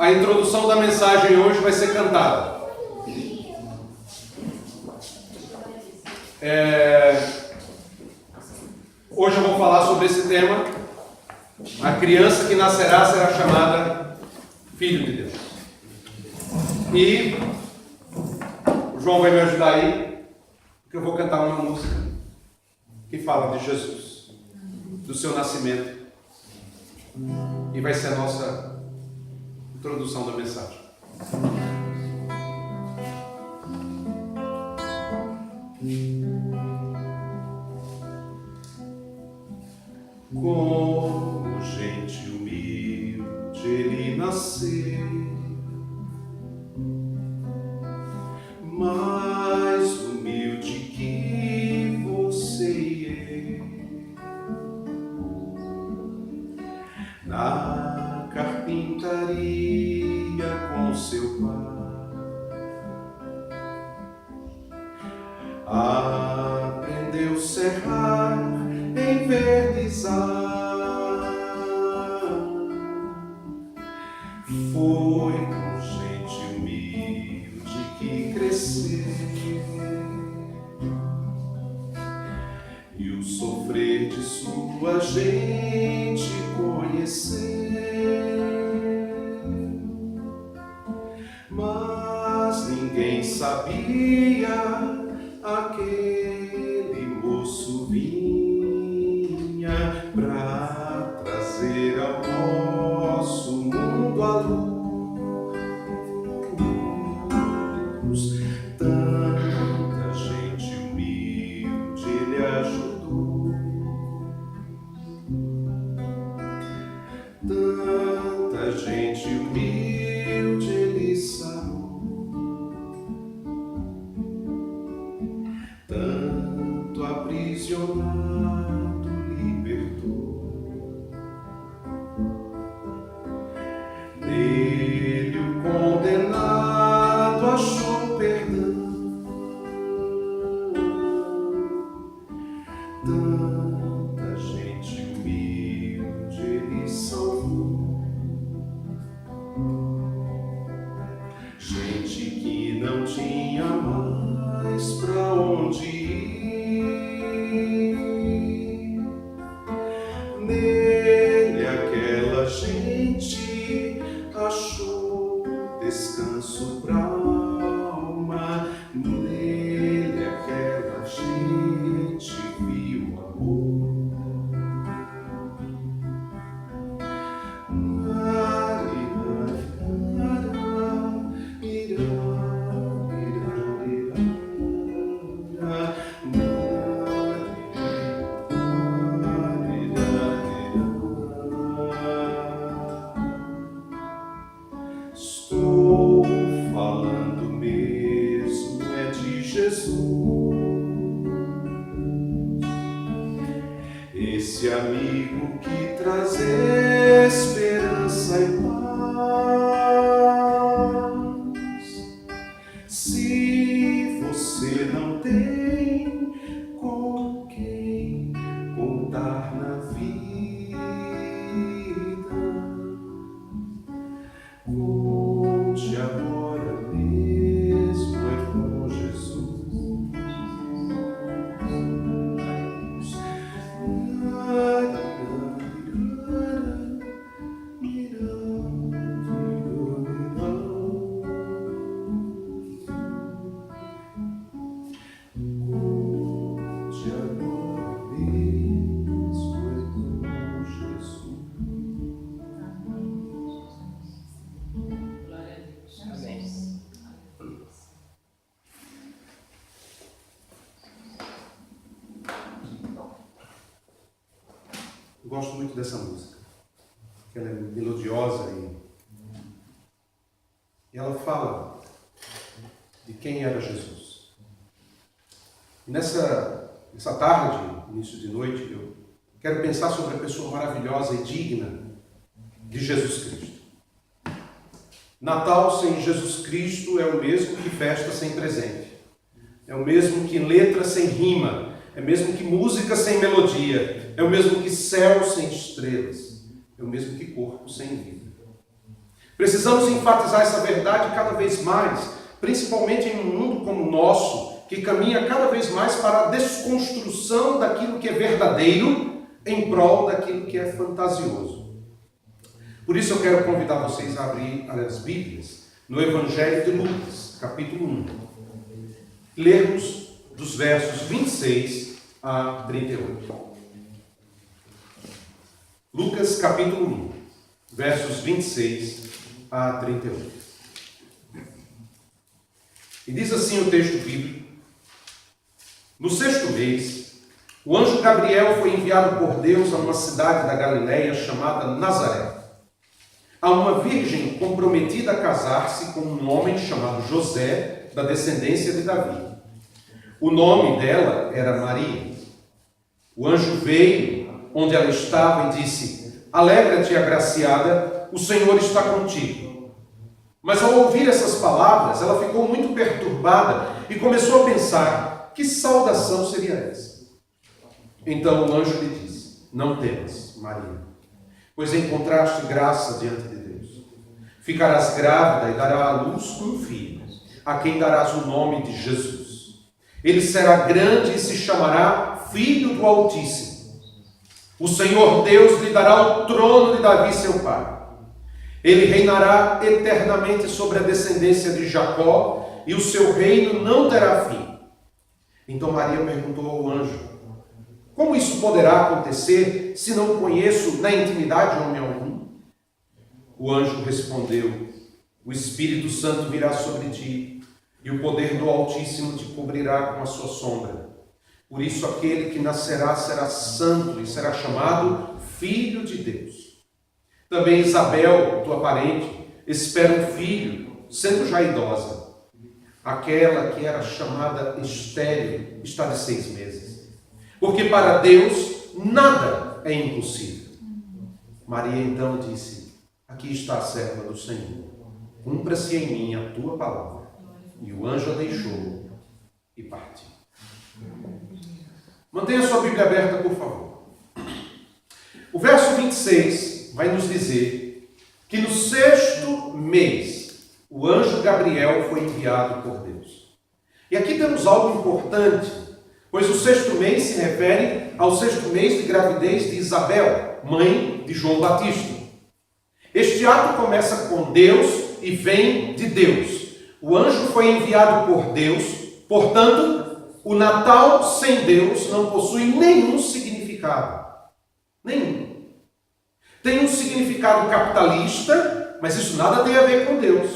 A introdução da mensagem hoje vai ser cantada. Hoje eu vou falar sobre esse tema. A criança que nascerá será chamada Filho de Deus. E o João vai me ajudar aí, porque eu vou cantar uma música que fala de Jesus, do seu nascimento. E vai ser a nossa introdução da mensagem. Como gente humilde ele nasceu, mais humilde que você e eu, na carpintaria com seu pai, aprendeu a serrar, envernizar. Foi com gente humilde que cresceu, e o sofrer de sua gente conheceu. Mas ninguém sabia aquele moço vinha para trazer ao nosso mundo a luz. Tanta gente humilde ele ajudou, tanta gente humilde ele sarou, tanto aprisionado libertou. Nele o condenado achou perdão, tanta gente humilde ele salvou. Gente que não tinha mais pra onde ir, nele aquela gente achou descanso pra alma, nele aquela gente viu amor. Estou falando mesmo é de Jesus, esse amigo que traz esperança e paz. Se você não tem com quem contar na vida, conte agora mesmo é com Jesus. Conte agora mesmo é com Jesus. Eu gosto muito dessa música, porque ela é melodiosa e ela fala de quem era Jesus. E nessa tarde, início de noite, eu quero pensar sobre a pessoa maravilhosa e digna de Jesus Cristo. Natal sem Jesus Cristo é o mesmo que festa sem presente. É o mesmo que letra sem rima. É o mesmo que música sem melodia. É o mesmo que céu sem estrelas. É o mesmo que corpo sem vida. Precisamos enfatizar essa verdade cada vez mais, principalmente em um mundo como o nosso, que caminha cada vez mais para a desconstrução daquilo que é verdadeiro em prol daquilo que é fantasioso. Por isso eu quero convidar vocês a abrir as Bíblias no Evangelho de Lucas, capítulo 1. Lermos dos versos 26 a 38. Lucas, capítulo 1, versos 26 a 38. E diz assim o texto bíblico: no 6º mês, o anjo Gabriel foi enviado por Deus a uma cidade da Galileia chamada Nazaré, a uma virgem comprometida a casar-se com um homem chamado José, da descendência de Davi. O nome dela era Maria. O anjo veio onde ela estava e disse: alegra-te, agraciada, o Senhor está contigo. Mas ao ouvir essas palavras, ela ficou muito perturbada e começou a pensar: que saudação seria essa? Então o anjo lhe disse: não temas, Maria, pois encontraste graça diante de Deus. Ficarás grávida e darás à luz um filho, a quem darás o nome de Jesus. Ele será grande e se chamará Filho do Altíssimo. O Senhor Deus lhe dará o trono de Davi, seu pai. Ele reinará eternamente sobre a descendência de Jacó, e o seu reino não terá fim. Então Maria perguntou ao anjo: como isso poderá acontecer se não conheço na intimidade homem algum? O anjo respondeu: o Espírito Santo virá sobre ti, e o poder do Altíssimo te cobrirá com a sua sombra. Por isso aquele que nascerá será santo e será chamado Filho de Deus. Também Isabel, tua parente, espera um filho, sendo já idosa. Aquela que era chamada estéril está de 6 meses. Porque para Deus nada é impossível. Maria então disse: aqui está a serva do Senhor. Cumpra-se em mim a tua palavra. E o anjo a deixou e partiu. Mantenha sua Bíblia aberta, por favor. O verso 26 vai nos dizer que no 6º mês, o anjo Gabriel foi enviado por Deus. E aqui temos algo importante, pois o 6º mês se refere ao 6º mês de gravidez de Isabel, mãe de João Batista. Este ato começa com Deus e vem de Deus. O anjo foi enviado por Deus, portanto, o Natal sem Deus não possui nenhum significado. Nenhum. Tem um significado capitalista, mas isso nada tem a ver com Deus.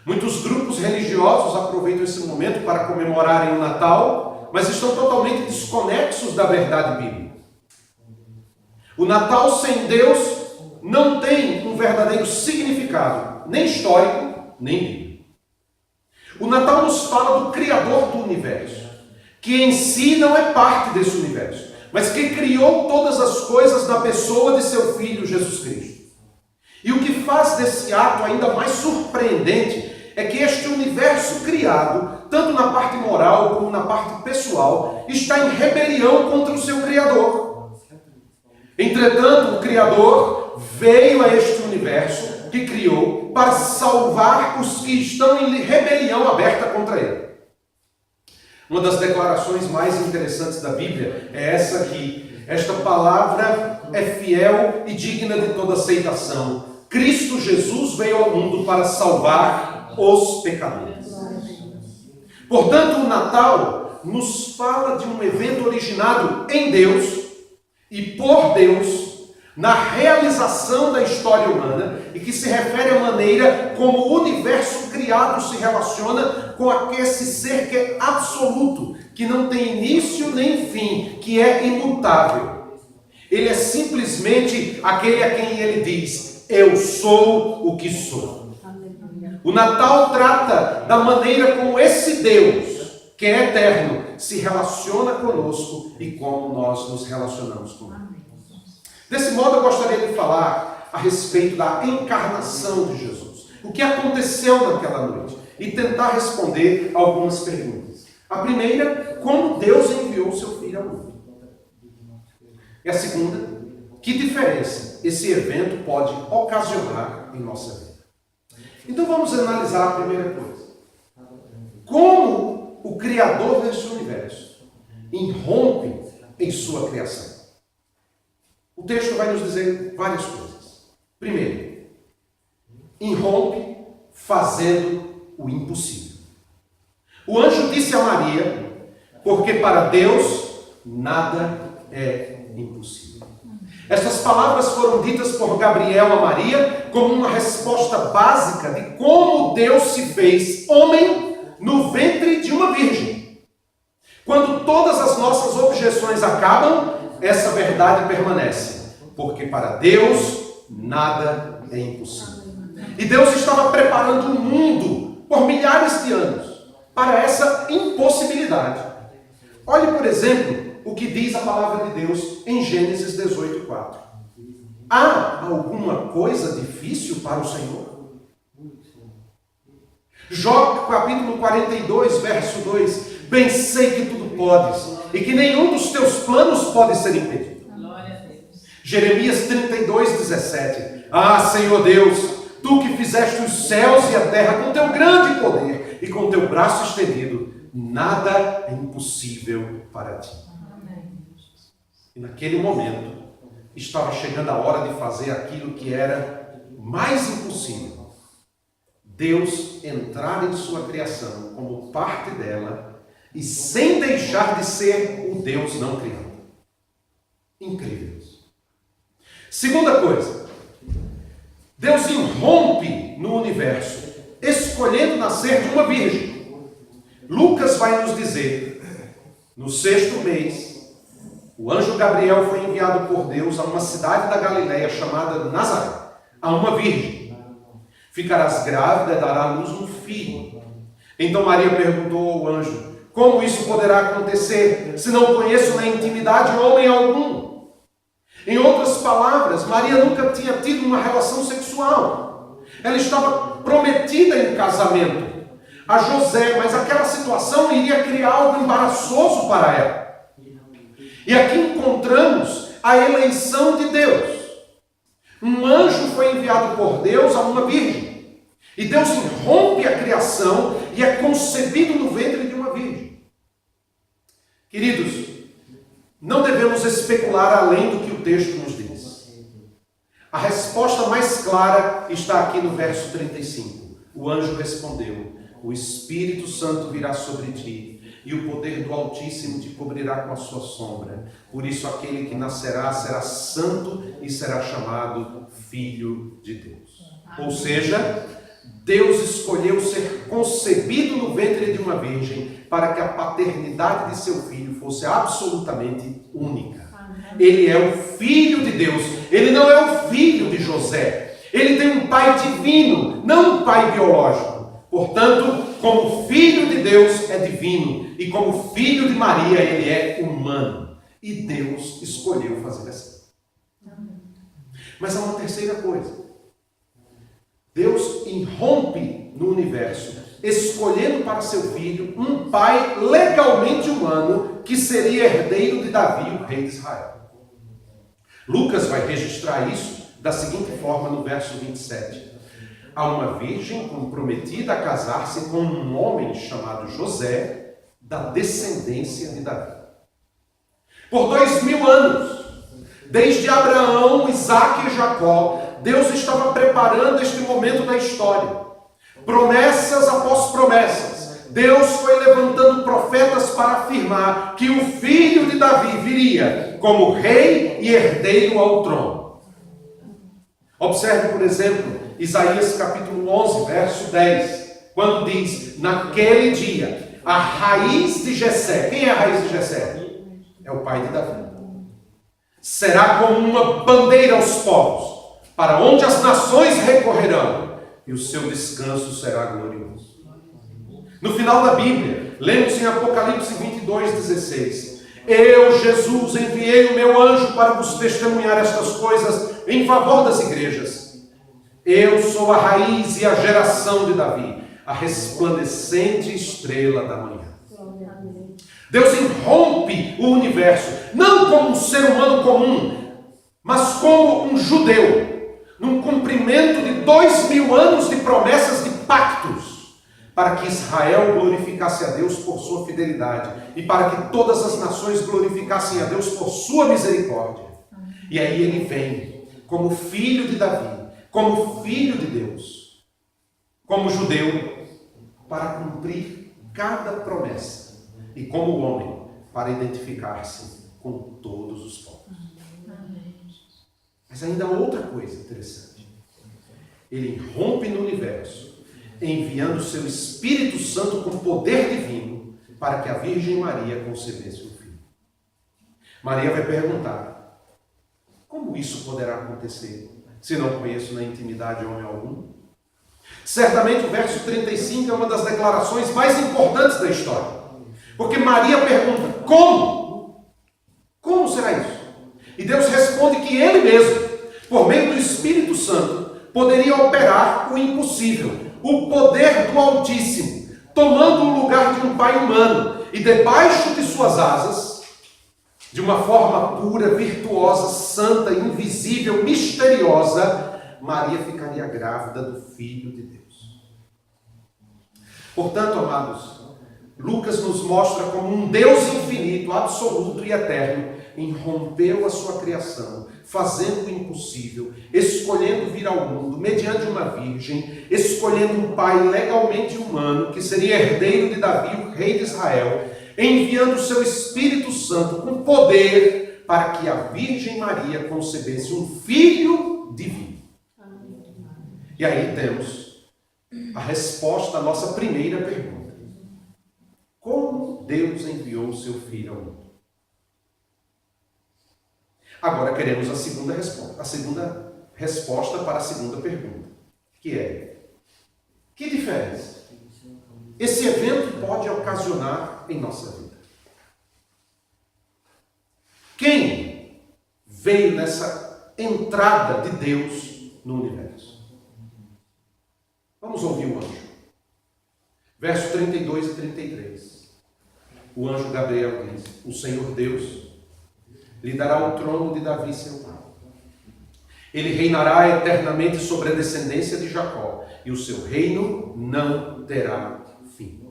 Muitos grupos religiosos aproveitam esse momento para comemorarem o Natal, mas estão totalmente desconexos da verdade bíblica. O Natal sem Deus não tem um verdadeiro significado, nem histórico, nem bíblico. O Natal nos fala do Criador do universo, que em si não é parte desse universo, mas que criou todas as coisas na pessoa de seu Filho Jesus Cristo. E o que faz desse ato ainda mais surpreendente é que este universo criado, tanto na parte moral como na parte pessoal, está em rebelião contra o seu Criador. Entretanto, o Criador veio a este universo que criou para salvar os que estão em rebelião aberta contra ele. Uma das declarações mais interessantes da Bíblia é essa aqui: esta palavra é fiel e digna de toda aceitação. Cristo Jesus veio ao mundo para salvar os pecadores. Portanto, o Natal nos fala de um evento originado em Deus e por Deus, na realização da história humana, e que se refere à maneira como o universo criado se relaciona com esse ser que é absoluto, que não tem início nem fim, que é imutável. Ele é simplesmente aquele a quem ele diz: eu sou o que sou. O Natal trata da maneira como esse Deus, que é eterno, se relaciona conosco e como nós nos relacionamos com ele. Desse modo, eu gostaria de falar a respeito da encarnação de Jesus. O que aconteceu naquela noite? E tentar responder algumas perguntas. A primeira: como Deus enviou o seu Filho ao mundo? E a segunda: que diferença esse evento pode ocasionar em nossa vida? Então vamos analisar a primeira coisa. Como o Criador deste universo irrompe em sua criação? O texto vai nos dizer várias coisas. Primeiro, irrompe fazendo o impossível. O anjo disse a Maria, porque para Deus nada é impossível. Essas palavras foram ditas por Gabriel a Maria como uma resposta básica de como Deus se fez homem no ventre de uma virgem. Quando todas as nossas objeções acabam, essa verdade permanece, porque para Deus nada é impossível. E Deus estava preparando o mundo por milhares de anos para essa impossibilidade. Olhe, por exemplo, o que diz a palavra de Deus em Gênesis 18:4. Há alguma coisa difícil para o Senhor? Jó, capítulo 42, verso 2. Bem sei que tudo podes, e que nenhum dos teus planos pode ser impedido. Jeremias 32:17. Ah, Senhor Deus, tu que fizeste os céus e a terra com teu grande poder e com teu braço estendido, nada é impossível para ti. E naquele momento, estava chegando a hora de fazer aquilo que era mais impossível. Deus entrar em sua criação como parte dela e sem deixar de ser o Deus não criado. Incrível. Segunda coisa, Deus irrompe no universo, escolhendo nascer de uma virgem. Lucas vai nos dizer, no 6º mês, o anjo Gabriel foi enviado por Deus a uma cidade da Galileia chamada Nazaré, a uma virgem. Ficarás grávida e dará à luz um filho. Então Maria perguntou ao anjo, como isso poderá acontecer, se não conheço na intimidade homem algum? Em outras palavras, Maria nunca tinha tido uma relação sexual. Ela estava prometida em casamento a José, mas aquela situação iria criar algo embaraçoso para ela. E aqui encontramos a eleição de Deus. Um anjo foi enviado por Deus a uma virgem. E Deus irrompe a criação e é concebido no ventre de uma virgem. Queridos, não devemos especular além do que o texto nos diz. A resposta mais clara está aqui no verso 35. O anjo respondeu, o Espírito Santo virá sobre ti, e o poder do Altíssimo te cobrirá com a sua sombra. Por isso aquele que nascerá será santo e será chamado Filho de Deus. Ou seja, Deus escolheu ser concebido no ventre de uma virgem para que a paternidade de seu filho fosse absolutamente única. Ele é o Filho de Deus, ele não é o filho de José. Ele tem um pai divino, não um pai biológico. Portanto, como Filho de Deus é divino e como Filho de Maria ele é humano. E Deus escolheu fazer assim. Mas há uma terceira coisa. Deus irrompe no universo, escolhendo para seu filho um pai legalmente humano que seria herdeiro de Davi, o rei de Israel. Lucas vai registrar isso da seguinte forma no verso 27. Há uma virgem comprometida a casar-se com um homem chamado José, da descendência de Davi. Por 2000 anos, desde Abraão, Isaque e Jacó, Deus estava preparando este momento da história. Promessas após promessas. Deus foi levantando profetas para afirmar que o filho de Davi viria como rei e herdeiro ao trono. Observe, por exemplo, Isaías capítulo 11, verso 10, quando diz, naquele dia, a raiz de Jessé, quem é a raiz de Jessé? É o pai de Davi. Será como uma bandeira aos povos, para onde as nações recorrerão, e o seu descanso será glorioso. No final da Bíblia, lemos em Apocalipse 22:16, eu, Jesus, enviei o meu anjo para vos testemunhar estas coisas em favor das igrejas. Eu sou a raiz e a geração de Davi, a resplandecente estrela da manhã. Deus irrompe o universo, não como um ser humano comum, mas como um judeu, num cumprimento cumprimento de 2000 anos de promessas de pactos, para que Israel glorificasse a Deus por sua fidelidade e para que todas as nações glorificassem a Deus por sua misericórdia. E aí ele vem como filho de Davi, como filho de Deus, como judeu, para cumprir cada promessa, e como homem, para identificar-se com todos os povos. Mas ainda há outra coisa interessante. Ele irrompe no universo, enviando o seu Espírito Santo com poder divino para que a Virgem Maria concebesse um filho. Maria vai perguntar: como isso poderá acontecer, se não conheço na intimidade homem algum? Certamente o verso 35 é uma das declarações mais importantes da história. Porque Maria pergunta: como? Como será isso? E Deus responde que Ele mesmo, por meio do Espírito Santo, poderia operar o impossível, o poder do Altíssimo, tomando o lugar de um pai humano, e debaixo de suas asas, de uma forma pura, virtuosa, santa, invisível, misteriosa, Maria ficaria grávida do Filho de Deus. Portanto, amados, Lucas nos mostra como um Deus infinito, absoluto e eterno irrompeu a sua criação, fazendo o impossível, escolhendo vir ao mundo mediante uma virgem, escolhendo um pai legalmente humano, que seria herdeiro de Davi, o rei de Israel, enviando o seu Espírito Santo com poder para que a Virgem Maria concebesse um filho divino. E aí temos a resposta à nossa primeira pergunta: como Deus enviou o seu filho ao mundo? Agora queremos a segunda resposta para a segunda pergunta, que é: que diferença esse evento pode ocasionar em nossa vida? Quem veio nessa entrada de Deus no universo? Vamos ouvir o anjo. Versos 32 e 33. O anjo Gabriel diz: o Senhor Deus lhe dará o trono de Davi, seu pai. Ele reinará eternamente sobre a descendência de Jacó, e o seu reino não terá fim.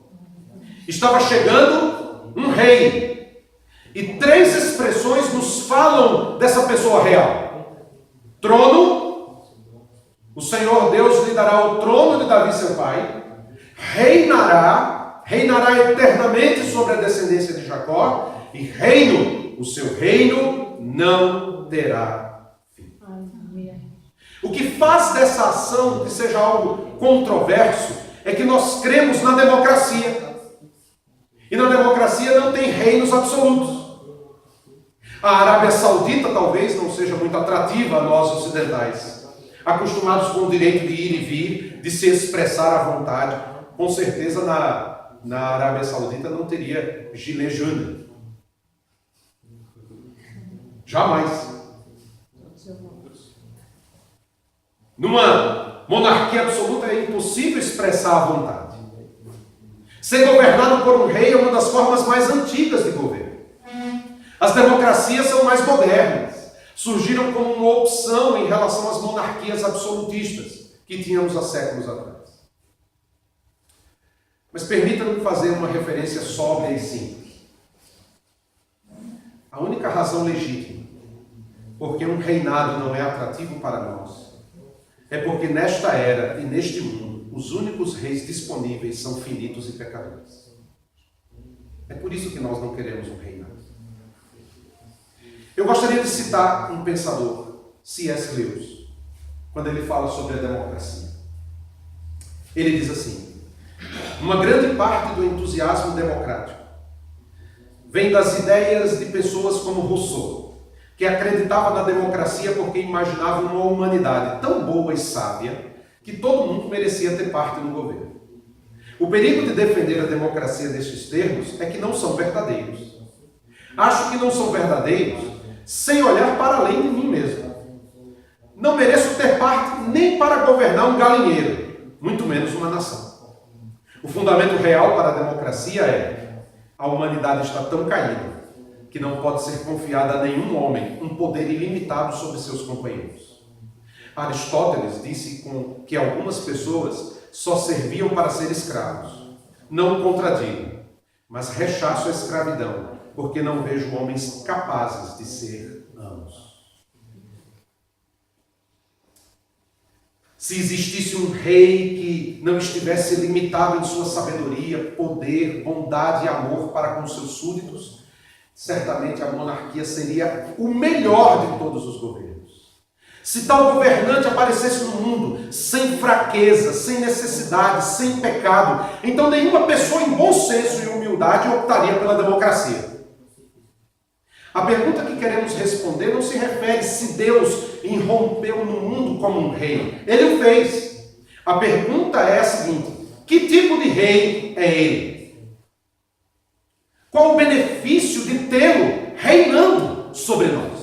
Estava chegando um rei, e três expressões nos falam dessa pessoa real: trono, o Senhor Deus lhe dará o trono de Davi, seu pai, reinará eternamente sobre a descendência de Jacó, e reino, o seu reino não terá fim. O que faz dessa ação que seja algo controverso é que nós cremos na democracia. E na democracia não tem reinos absolutos. A Arábia Saudita talvez não seja muito atrativa a nós ocidentais, acostumados com o direito de ir e vir, de se expressar à vontade. Com certeza na Arábia Saudita não teria gilet jaune. Jamais. Numa monarquia absoluta é impossível expressar a vontade. Ser governado por um rei é uma das formas mais antigas de governo. As democracias são mais modernas. Surgiram como uma opção em relação às monarquias absolutistas que tínhamos há séculos atrás. Mas permita-me fazer uma referência sóbria e simples. A única razão legítima porque um reinado não é atrativo para nós é porque nesta era e neste mundo os únicos reis disponíveis são finitos e pecadores. É por isso que nós não queremos um reinado. Eu gostaria de citar um pensador, C.S. Lewis, quando ele fala sobre a democracia. Ele diz assim: uma grande parte do entusiasmo democrático vem das ideias de pessoas como Rousseau, que acreditava na democracia porque imaginava uma humanidade tão boa e sábia que todo mundo merecia ter parte no governo. O perigo de defender a democracia nestes termos é que não são verdadeiros. Acho que não são verdadeiros sem olhar para além de mim mesmo. Não mereço ter parte nem para governar um galinheiro, muito menos uma nação. O fundamento real para a democracia é: a humanidade está tão caída que não pode ser confiada a nenhum homem um poder ilimitado sobre seus companheiros. Aristóteles disse que algumas pessoas só serviam para ser escravos. Não contradigo, mas rechaço a escravidão, porque não vejo homens capazes de ser amos. Se existisse um rei que não estivesse limitado em sua sabedoria, poder, bondade e amor para com seus súditos, certamente a monarquia seria o melhor de todos os governos. Se tal governante aparecesse no mundo sem fraqueza, sem necessidade, sem pecado, então nenhuma pessoa em bom senso e humildade optaria pela democracia. A pergunta que queremos responder não se refere se Deus irrompeu no mundo como um rei. Ele o fez. A pergunta é a seguinte: que tipo de rei é ele? Qual o benefício de tê-lo reinando sobre nós?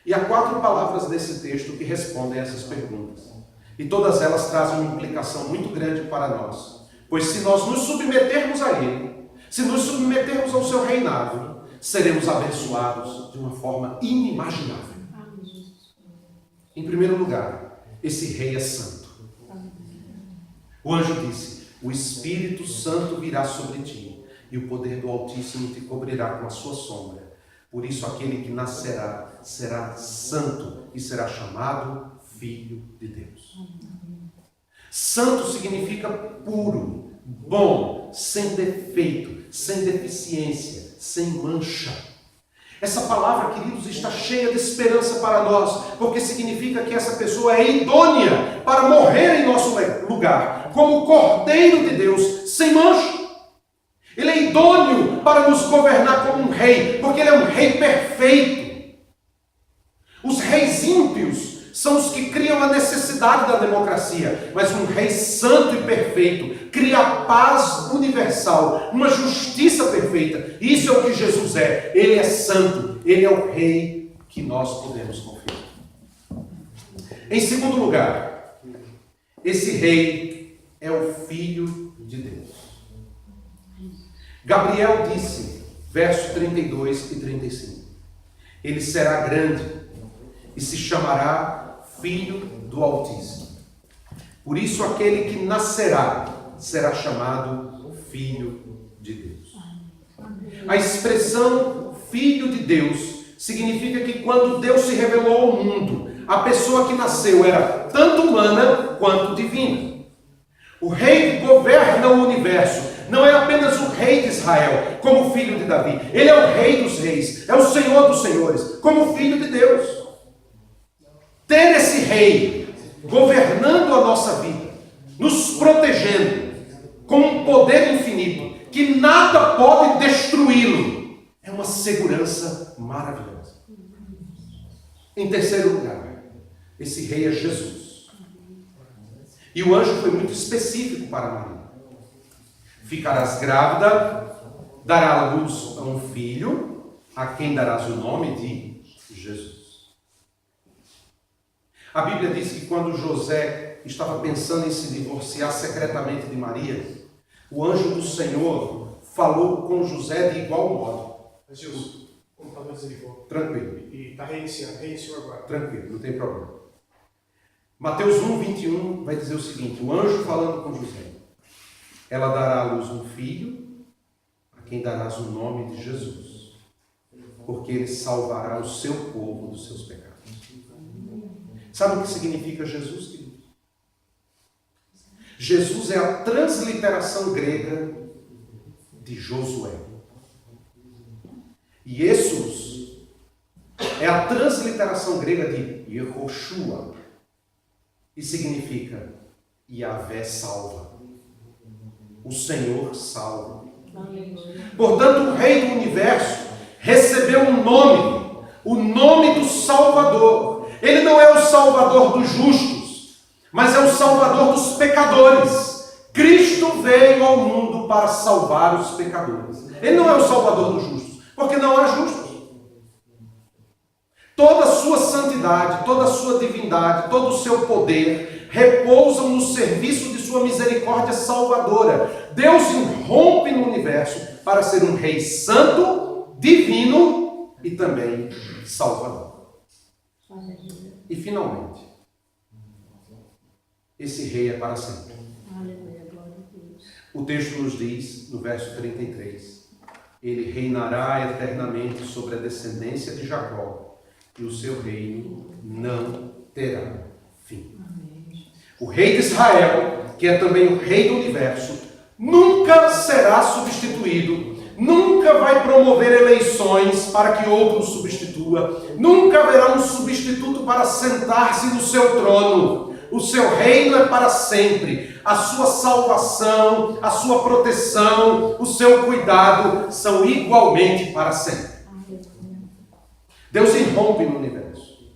E há 4 palavras nesse texto que respondem a essas perguntas. E todas elas trazem uma implicação muito grande para nós. Pois se nós nos submetermos a ele, se nos submetermos ao seu reinado, seremos abençoados de uma forma inimaginável. Em primeiro lugar, esse rei é santo. O anjo disse: o Espírito Santo virá sobre ti, e o poder do Altíssimo te cobrirá com a sua sombra. Por isso, aquele que nascerá será santo e será chamado Filho de Deus. Santo significa puro, bom, sem defeito, sem deficiência, sem mancha. Essa palavra, queridos, está cheia de esperança para nós, porque significa que essa pessoa é idônea para morrer em nosso lugar, como o Cordeiro de Deus, sem mancha. Ele é idôneo para nos governar como um rei, porque ele é um rei perfeito. Os reis ímpios são os que criam a necessidade da democracia, mas um rei santo e perfeito cria a paz universal, uma justiça perfeita. Isso é o que Jesus é. Ele é santo, ele é o rei que nós podemos confiar. Em segundo lugar, esse rei é o Filho de Deus. Gabriel disse, versos 32 e 35, ele será grande e se chamará Filho do Altíssimo. Por isso aquele que nascerá será chamado Filho de Deus. A expressão Filho de Deus significa que quando Deus se revelou ao mundo, a pessoa que nasceu era tanto humana quanto divina. O rei que governa o universo não é apenas o rei de Israel, como filho de Davi. Ele é o rei dos reis, é o Senhor dos senhores, como filho de Deus. Ter esse rei governando a nossa vida, nos protegendo, com um poder infinito, que nada pode destruí-lo, é uma segurança maravilhosa. Em terceiro lugar, esse rei é Jesus. E o anjo foi muito específico para Maria. Ficarás grávida, dará à luz a um filho, a quem darás o nome de Jesus. A Bíblia diz que quando José estava pensando em se divorciar secretamente de Maria, o anjo do Senhor falou com José de igual modo. Mas Jesus, como está misericórdia. Tranquilo. E está reiniciou agora. Tranquilo, não tem problema. Mateus 1:21 vai dizer o seguinte, o anjo falando com José. Ela dará à luz um filho, a quem darás o nome de Jesus, porque ele salvará o seu povo dos seus pecados. Sabe o que significa Jesus, querido? Jesus é a transliteração grega de Josué. E Jesus é a transliteração grega de Yehoshua. E significa Yahvé salva. O Senhor salva. Portanto, o Rei do Universo recebeu um nome, o nome do Salvador. Ele não é o Salvador dos justos, mas é o Salvador dos pecadores. Cristo veio ao mundo para salvar os pecadores. Ele não é o Salvador dos justos, porque não há justos. Toda a sua santidade, toda a sua divindade, todo o seu poder repousam no serviço de sua misericórdia salvadora. Deus irrompe no universo para ser um rei santo, divino e também salvador. E finalmente, esse rei é para sempre. Aleluia, glória a Deus. O texto nos diz, no verso 33, ele reinará eternamente sobre a descendência de Jacó, e o seu reino não terá fim. O rei de Israel, que é também o rei do universo, nunca será substituído, nunca vai promover eleições para que outro o substitua, nunca haverá um substituto para sentar-se no seu trono. O seu reino é para sempre. A sua salvação, a sua proteção, o seu cuidado são igualmente para sempre. Deus irrompe no universo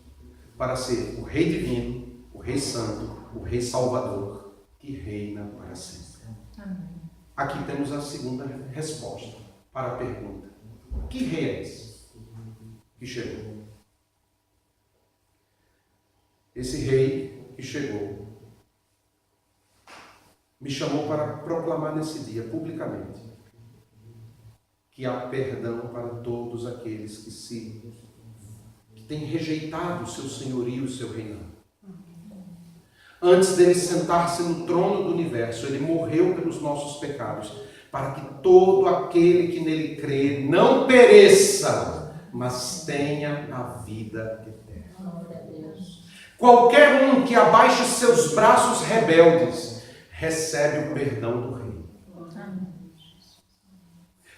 para ser o Rei Divino, o Rei Santo, o Rei Salvador, que reina para sempre. Aqui temos a segunda resposta para a pergunta: que rei é esse que chegou? Esse rei que chegou me chamou para proclamar nesse dia publicamente que há perdão para todos aqueles que têm rejeitado o seu senhorio e o seu reinado. Antes dele sentar-se no trono do universo, ele morreu pelos nossos pecados, para que todo aquele que nele crê não pereça, mas tenha a vida eterna. Qualquer um que abaixe seus braços rebeldes, recebe o perdão do rei.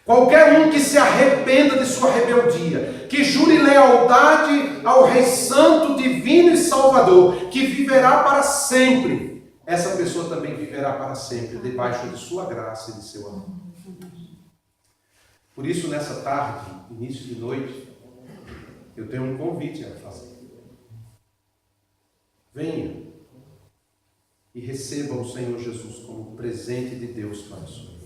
Qualquer um que se arrependa de sua rebeldia, que jure lealdade ao Rei Santo, Divino e Salvador, que viverá para sempre, essa pessoa também viverá para sempre, debaixo de sua graça e de seu amor. Por isso, nessa tarde, início de noite, eu tenho um convite a fazer. Venha e receba o Senhor Jesus como presente de Deus para a sua vida.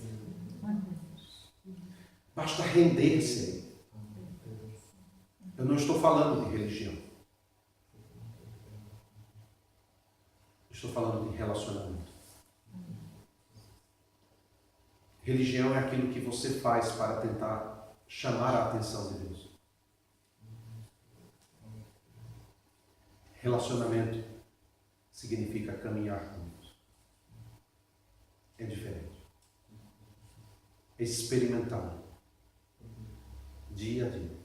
Basta render-se a Ele. Eu não estou falando de religião. Estou falando de relacionamento. Religião é aquilo que você faz para tentar chamar a atenção de Deus. Relacionamento significa caminhar com Deus. É diferente. É experimentar dia a dia.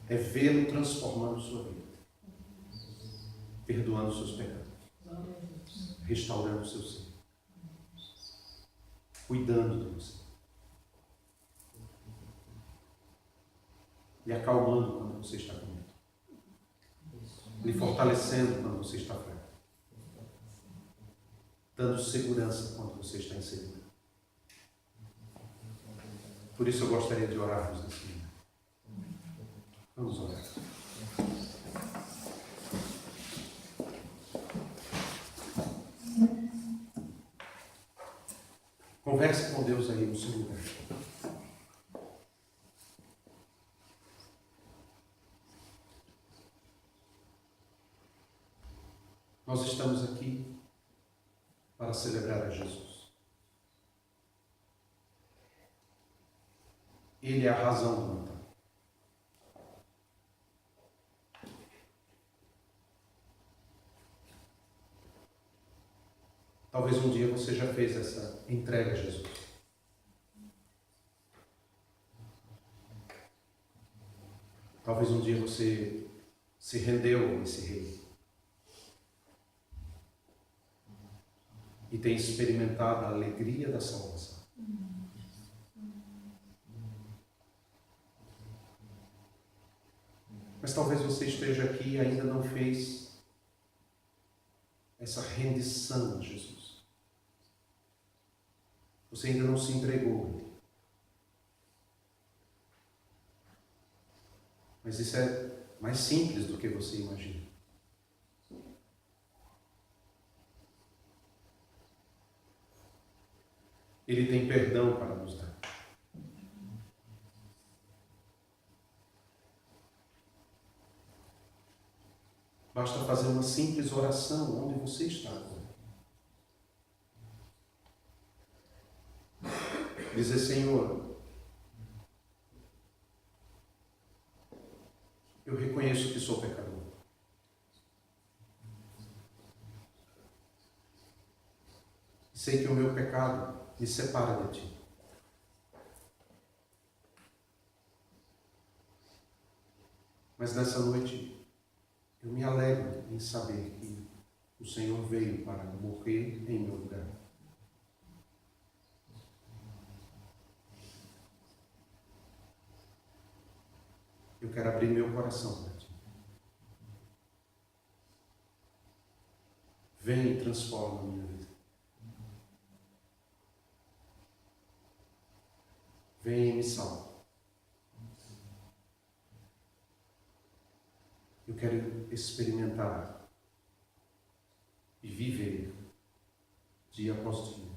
É vê-lo transformando sua vida, perdoando seus pecados, restaurando o seu ser, cuidando de você, lhe acalmando quando você está com medo, lhe fortalecendo quando você está fraco, dando segurança quando você está inseguro. Por isso eu gostaria de orarmos nesse dia. Vamos orar. Converse com Deus aí no seu lugar. Nós estamos aqui para celebrar a Jesus. Ele é a razão do Natal. Talvez um dia você já fez essa entrega a Jesus. Talvez um dia você se rendeu a esse rei. E tem experimentado a alegria da salvação. Mas talvez você esteja aqui e ainda não fez essa rendição a Jesus. Você ainda não se entregou. Mas isso é mais simples do que você imagina. Ele tem perdão para nos dar. Basta fazer uma simples oração onde você está agora. Dizer: Senhor, eu reconheço que sou pecador. Sei que o meu pecado me separa de ti. Mas nessa noite, eu me alegro em saber que o Senhor veio para morrer em meu lugar. Eu quero abrir meu coração para ti. Vem e transforma a minha vida. Vem e me salva. Eu quero experimentar e viver dia após dia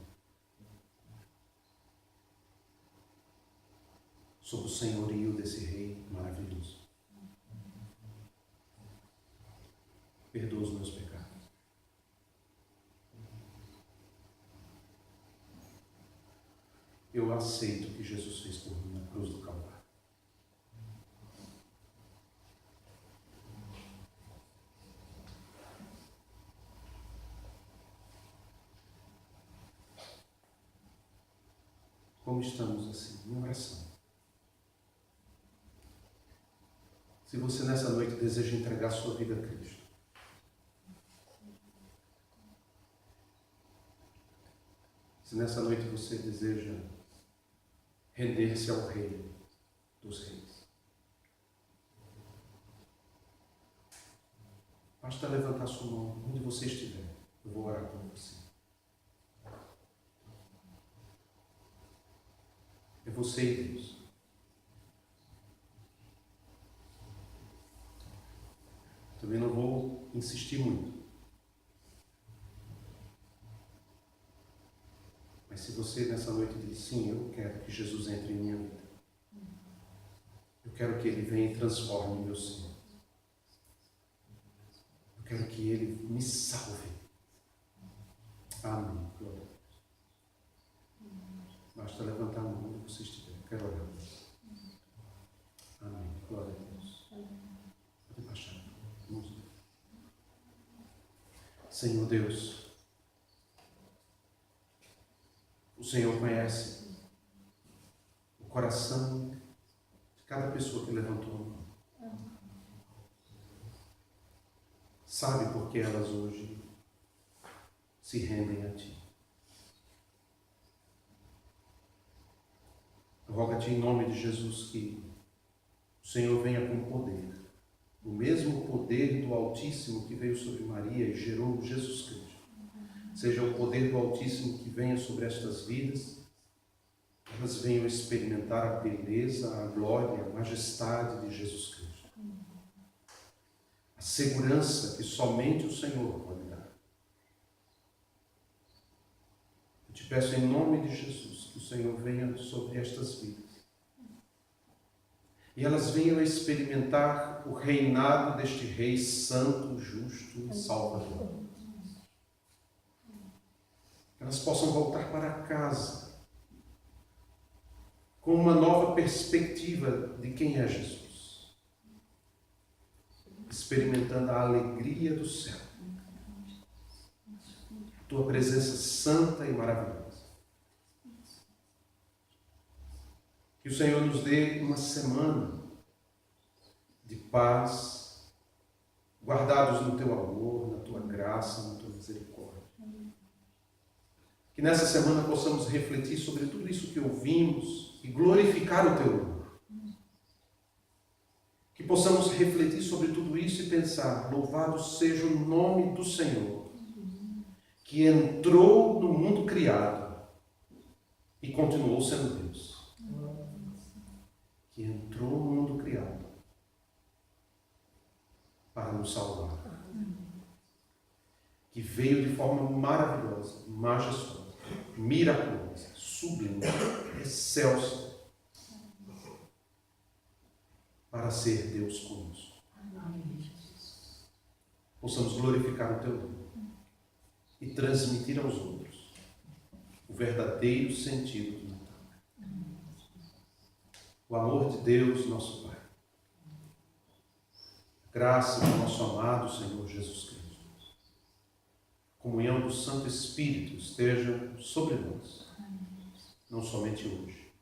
sob o senhorio desse Rei maravilhoso. Perdoa os meus pecados. Eu aceito o que Jesus fez por mim na cruz do Calvário. Como estamos assim? Em oração. Se você nessa noite deseja entregar sua vida a Cristo, se nessa noite você deseja render-se ao Rei dos Reis, basta levantar sua mão onde você estiver. Eu vou orar por você. É você e Deus. Também não vou insistir muito. Mas se você nessa noite diz, sim, eu quero que Jesus entre em minha vida. Eu quero que Ele venha e transforme o meu ser. Eu quero que Ele me salve. Amém. Glória a Deus. Basta levantar a mão onde você estiver. Eu quero orar. Amém. Glória a Deus. Pode baixar. Vamos lá. Senhor Deus, o Senhor conhece o coração de cada pessoa que levantou a mão. Sabe por que elas hoje se rendem a Ti. Eu rogo a Ti em nome de Jesus que o Senhor venha com poder, o mesmo poder do Altíssimo que veio sobre Maria e gerou Jesus Cristo. Seja o poder do Altíssimo que venha sobre estas vidas, elas venham experimentar a beleza, a glória, a majestade de Jesus Cristo. A segurança que somente o Senhor pode dar. Eu te peço em nome de Jesus que o Senhor venha sobre estas vidas. E elas venham experimentar o reinado deste Rei Santo, Justo e Salvador. Elas possam voltar para casa com uma nova perspectiva de quem é Jesus, experimentando a alegria do céu, Tua presença santa e maravilhosa. Que o Senhor nos dê uma semana de paz, guardados no Teu amor, na Tua graça, na Tua misericórdia. Que nessa semana possamos refletir sobre tudo isso que ouvimos e glorificar o Teu nome. Que possamos refletir sobre tudo isso e pensar, louvado seja o nome do Senhor, que entrou no mundo criado e continuou sendo Deus. Que entrou no mundo criado para nos salvar. Que veio de forma maravilhosa, majestosa, miraculosa, sublime, excelsa, para ser Deus conosco. Possamos glorificar o Teu nome e transmitir aos outros o verdadeiro sentido do Natal. O amor de Deus, nosso Pai, a graça do nosso amado Senhor Jesus Cristo, comunhão do Santo Espírito esteja sobre nós, não somente hoje,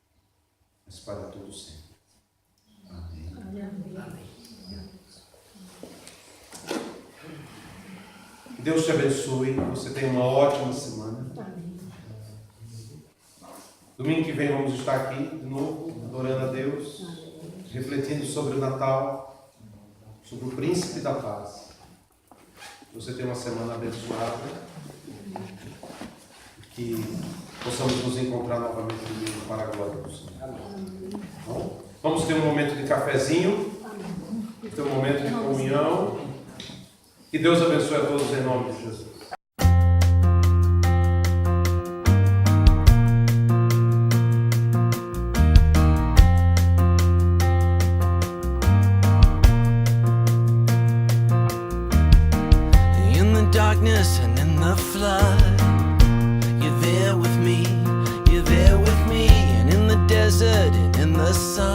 mas para todo sempre. Amém. Amém. Que Deus te abençoe, que você tenha uma ótima semana. Amém. Domingo que vem vamos estar aqui de novo, adorando a Deus, refletindo sobre o Natal, sobre o Príncipe da Paz. Que você tenha uma semana abençoada, que possamos nos encontrar novamente domingo para a glória do Senhor. Bom, vamos ter um momento de cafezinho, ter um momento de comunhão. Que Deus abençoe a todos em nome de Jesus. In the darkness and in the flood, you're there with me, and in the desert and in the sun.